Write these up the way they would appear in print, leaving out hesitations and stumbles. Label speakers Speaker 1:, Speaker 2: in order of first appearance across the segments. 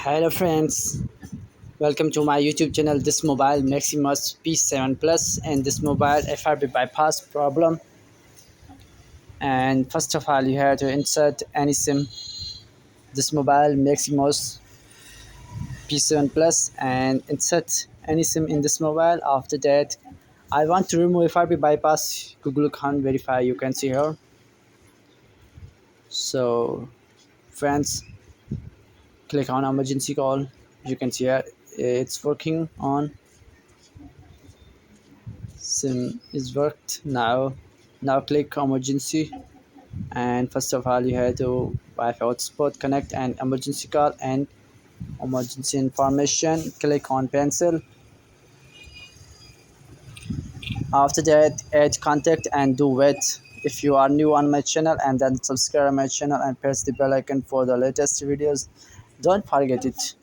Speaker 1: Hello friends, welcome to my YouTube channel. This mobile Maximus P7 Plus and this mobile FRB bypass problem. And first of all, you have to insert any SIM. This mobile Maximus P7 Plus and insert any SIM in this mobile. After that, I want to remove FRB bypass Google account verify. You can see here. So, friends, click on emergency call. You can see here it's working on. Sim is worked now. Now click emergency and first of all you have to Wi-Fi hotspot connect and emergency call and emergency information. Click on pencil. After that add contact and do wait. If you are new on my channel and then subscribe my channel and press the bell icon for the latest videos. Don't forget it.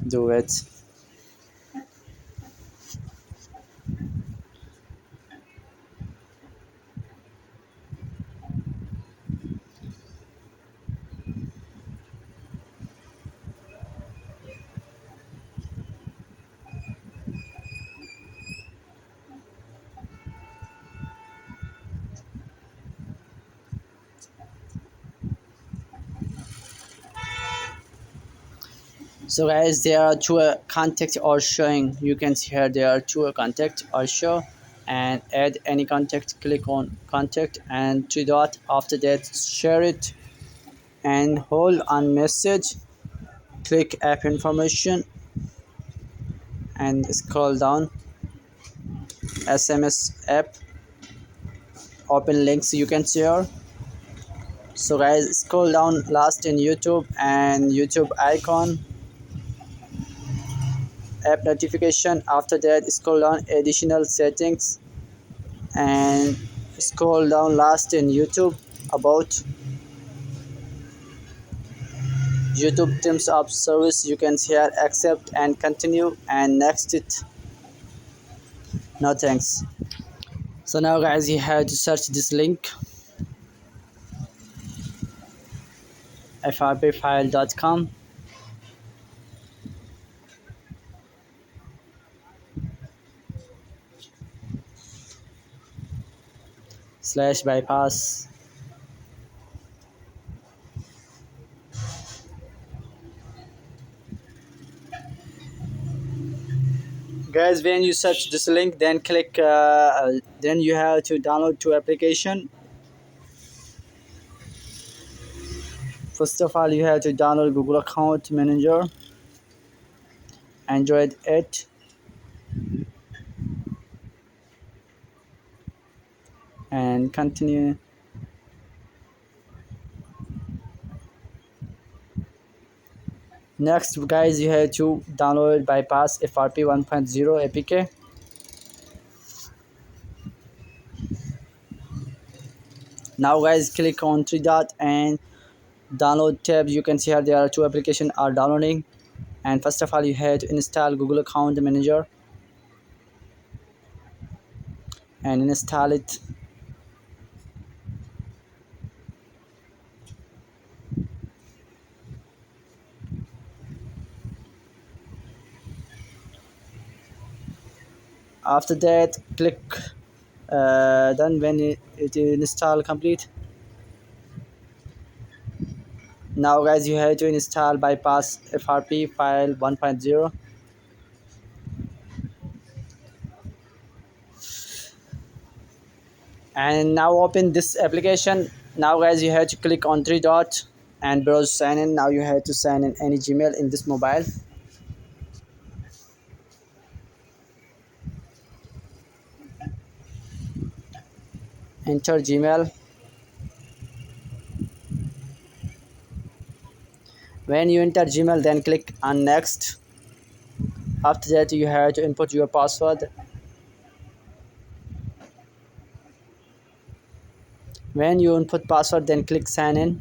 Speaker 1: Do it. So guys, there are two contact are showing. You can see here there are two contact are show and add any contact. Click on contact and three dot. After that share it and hold on message. Click app information and scroll down. SMS app. Open links you can share. So guys, scroll down last in YouTube and YouTube icon. App notification. After that scroll down additional settings and scroll down last in YouTube about YouTube terms of service. You can share accept and continue and next it. No thanks. So now guys, you have to search this link frbfile.com slash bypass. Guys, when you search this link then click then you have to download two application. First of all you have to download Google account manager Android 8 and continue. Next guys, you have to download bypass FRP 1.0 APK. Now guys, click on three dot and download tab. You can see here there are two applications are downloading and first of all you have to install Google account manager and install it. After that click done. When it is install complete, now guys you have to install bypass FRP file 1.0 and now open this application. Now guys, you have to click on three dot and browse sign in. Now you have to sign in any Gmail in this mobile. Enter Gmail. When you enter Gmail then click on next. After that you have to input your password. When you input password then click sign in.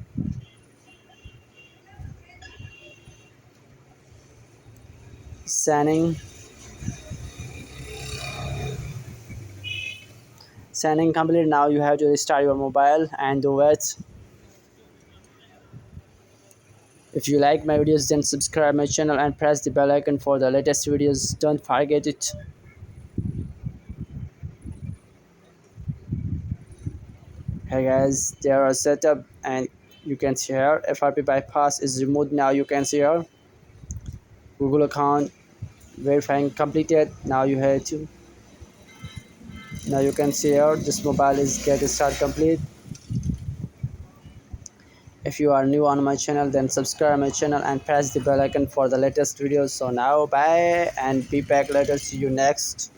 Speaker 1: Signing complete. Now you have to restart your mobile and do it. If you like my videos, then subscribe my channel and press the bell icon for the latest videos. Don't forget it. Hey guys, there are setup, and you can see here FRP bypass is removed. Now you can see here Google account verifying completed. Now you can see here this mobile is get start complete. If you are new on my channel, then subscribe my channel and press the bell icon for the latest videos. So now bye and be back later. See you next.